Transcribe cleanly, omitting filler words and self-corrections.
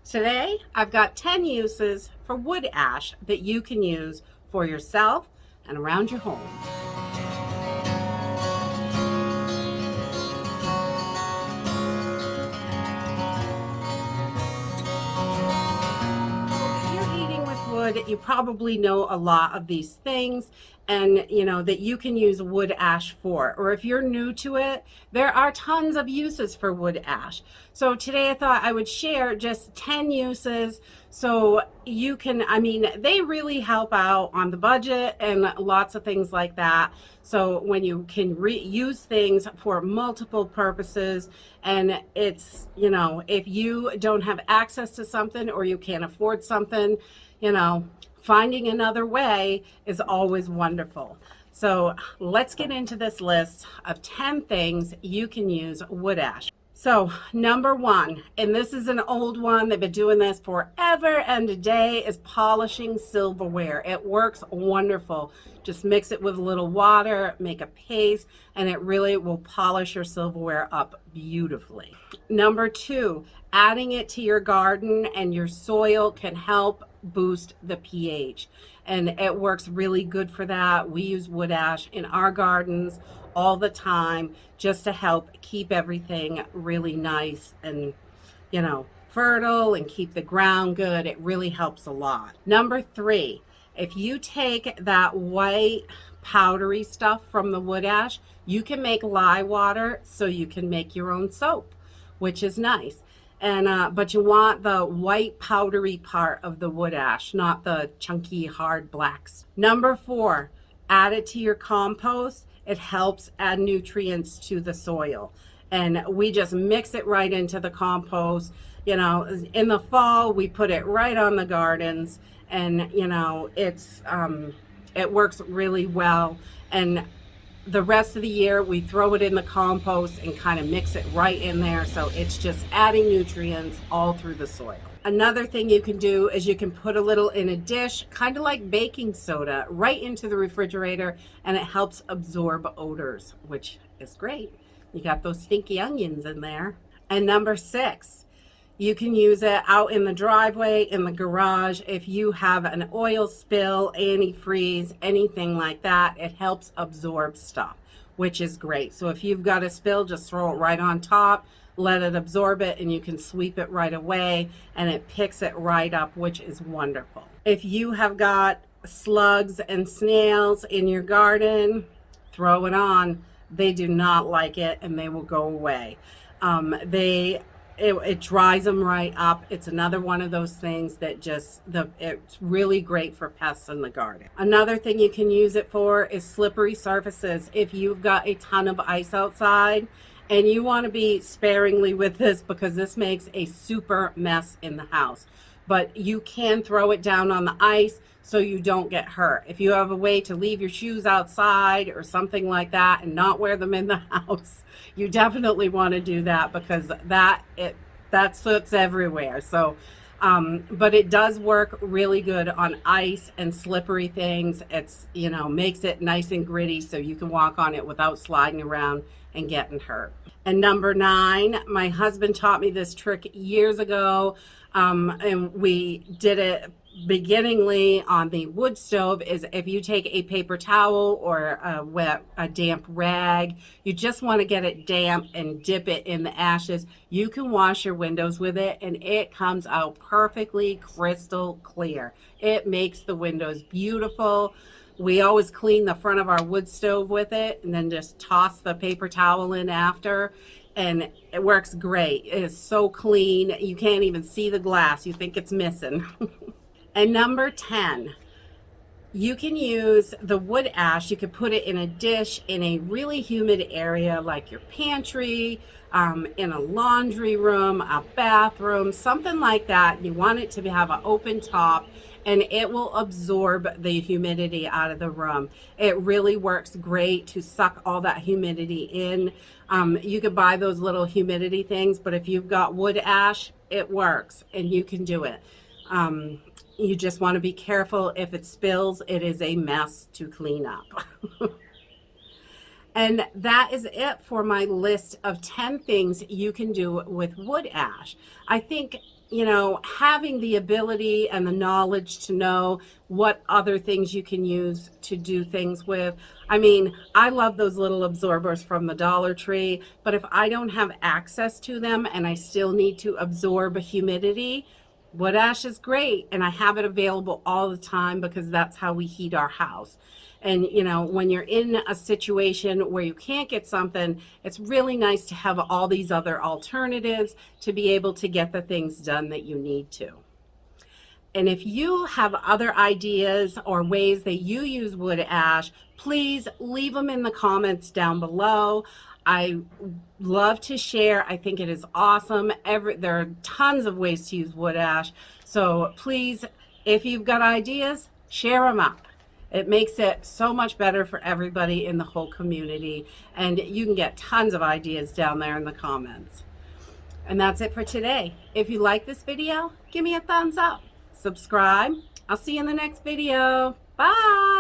Today, I've got 10 uses for wood ash that you can use for yourself and around your home. If you're heating with wood, you probably know a lot of these things and that you can use wood ash for. Or if you're new to it, there are tons of uses for wood ash. So today I thought I would share just 10 uses so you can, they really help out on the budget and lots of things like that. So when you can use things for multiple purposes, and it's, if you don't have access to something or you can't afford something, finding another way is always wonderful. So let's get into this list of 10 things you can use wood ash. So number one, and this is an old one, they've been doing this forever and a day, is polishing silverware. It works wonderful. Just mix it with a little water, make a paste, and it really will polish your silverware up beautifully. Number two, adding it to your garden and your soil can help boost the pH, and it works really good for that. We use wood ash in our gardens all the time just to help keep everything really nice and fertile and keep the ground good. It really helps a lot. Number three, if you take that white powdery stuff from the wood ash, you can make lye water so you can make your own soap, which is nice. And but you want the white powdery part of the wood ash, not the chunky hard blacks. Number four, add it to your compost. It helps add nutrients to the soil, and we just mix it right into the compost. In the fall we put it right on the gardens, and it works really well. And the rest of the year we throw it in the compost and kind of mix it right in there, so it's just adding nutrients all through the soil. Another thing you can do is you can put a little in a dish, kind of like baking soda, right into the refrigerator, and it helps absorb odors, which is great. You got those stinky onions in there. And number six, you can use it out in the driveway, in the garage. If you have an oil spill, antifreeze, anything like that, it helps absorb stuff, which is great. So if you've got a spill, just throw it right on top, let it absorb it, and you can sweep it right away, and it picks it right up, which is wonderful. If you have got slugs and snails in your garden, throw it on. They do not like it, and they will go away. It dries them right up. It's another one of those things that it's really great for pests in the garden. Another thing you can use it for is slippery surfaces. If you've got a ton of ice outside, and you want to be sparingly with this because this makes a super mess in the house, but you can throw it down on the ice so you don't get hurt. If you have a way to leave your shoes outside or something like that and not wear them in the house, you definitely want to do that, because that soot's everywhere. So but it does work really good on ice and slippery things. It's makes it nice and gritty so you can walk on it without sliding around and getting hurt. And number nine, my husband taught me this trick years ago, and we did it beginningly on the wood stove. Is if you take a paper towel or a damp rag, you just want to get it damp and dip it in the ashes. You can wash your windows with it, and it comes out perfectly crystal clear. It makes the windows beautiful. We always clean the front of our wood stove with it, and then just toss the paper towel in after, and it works great. It is so clean, you can't even see the glass. You think it's missing. And number 10, you can use the wood ash. You could put it in a dish in a really humid area like your pantry, in a laundry room, a bathroom, something like that. You want it to have an open top, and it will absorb the humidity out of the room. It really works great to suck all that humidity in. You could buy those little humidity things, but if you've got wood ash, it works, and you can do it. You just want to be careful. If it spills, it is a mess to clean up. And that is it for my list of 10 things you can do with wood ash. I think you know, having the ability and the knowledge to know what other things you can use to do things with. I mean, I love those little absorbers from the Dollar Tree, but if I don't have access to them and I still need to absorb humidity, wood ash is great, and I have it available all the time because that's how we heat our house. And you know, when you're in a situation where you can't get something, it's really nice to have all these other alternatives to be able to get the things done that you need to. And if you have other ideas or ways that you use wood ash, please leave them in the comments down below. I love to share. I think it is awesome. There are tons of ways to use wood ash. So please, if you've got ideas, share them up. It makes it so much better for everybody in the whole community. And you can get tons of ideas down there in the comments. And that's it for today. If you like this video, give me a thumbs up. Subscribe. I'll see you in the next video. Bye.